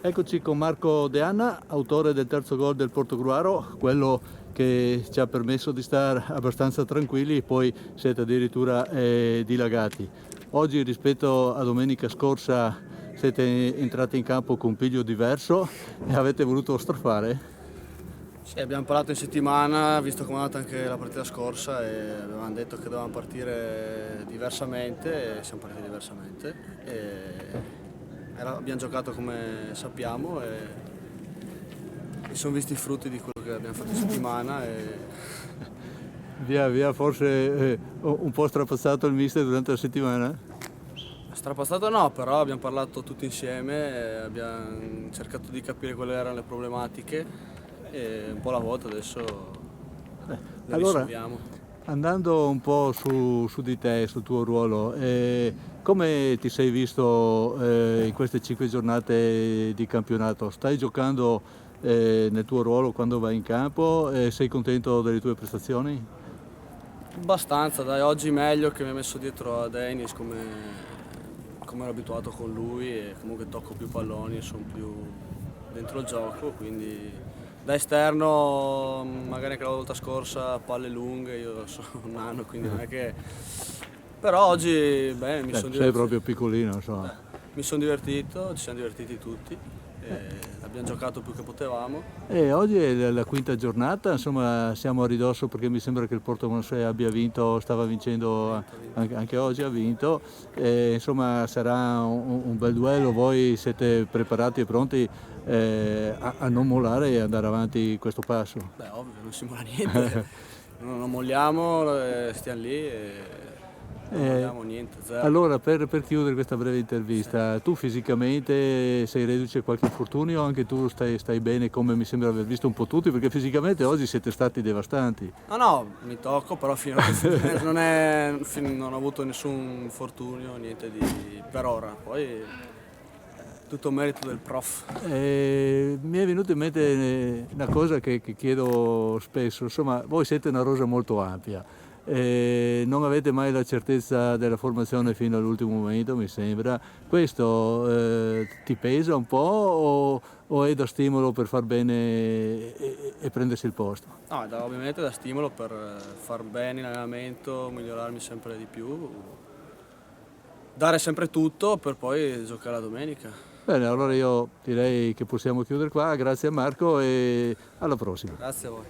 Eccoci con Marco De Anna, autore del terzo gol del Portogruaro, quello che ci ha permesso di stare abbastanza tranquilli, poi siete addirittura dilagati. Oggi rispetto a domenica scorsa siete entrati in campo con un piglio diverso e avete voluto strafare? Sì, abbiamo parlato in settimana, visto come è andata anche la partita scorsa e avevamo detto che dovevamo partire diversamente e siamo partiti diversamente. Abbiamo giocato come sappiamo e si sono visti i frutti di quello che abbiamo fatto in settimana. Via, forse un po' strapazzato il mister durante la settimana? Strapazzato no, però abbiamo parlato tutti insieme, abbiamo cercato di capire quali erano le problematiche e un po' alla volta adesso le Allora, risolviamo. andando un po' su di te, sul tuo ruolo, come ti sei visto in queste 5 giornate di campionato? Stai giocando nel tuo ruolo quando vai in campo? Sei contento delle tue prestazioni? Abbastanza, dai, oggi meglio che mi ha messo dietro a Dennis come ero abituato con lui e comunque tocco più palloni e sono più dentro il gioco, quindi da esterno magari anche la volta scorsa palle lunghe, io sono un anno quindi non è che... Però oggi beh, mi sono Sei divertito. proprio piccolino, insomma. Mi sono divertito, ci siamo divertiti tutti, abbiamo giocato più che potevamo. Oggi è la quinta giornata, insomma siamo a ridosso perché mi sembra che il Portomonse abbia vinto, stava vincendo, anche oggi ha vinto, insomma sarà un bel duello, voi siete preparati e pronti a non mollare e andare avanti questo passo? Beh, ovvio, non si molla niente, non molliamo, stiamo lì e non molliamo niente, zero. Allora, per chiudere questa breve intervista, tu fisicamente sei reduce a qualche infortunio, anche tu stai bene come mi sembra aver visto un po' tutti, perché fisicamente oggi siete stati devastanti. No, mi tocco, però fino a non ho avuto nessun infortunio, niente di per ora. Poi tutto merito del prof. Mi è venuta in mente una cosa che chiedo spesso, insomma, voi siete una rosa molto ampia, non avete mai la certezza della formazione fino all'ultimo momento, mi sembra. Questo ti pesa un po' o è da stimolo per far bene e prendersi il posto? No, ovviamente da stimolo per far bene in allenamento, migliorarmi sempre di più, dare sempre tutto per poi giocare la domenica. Bene, allora io direi che possiamo chiudere qua, grazie a Marco e alla prossima. Grazie a voi.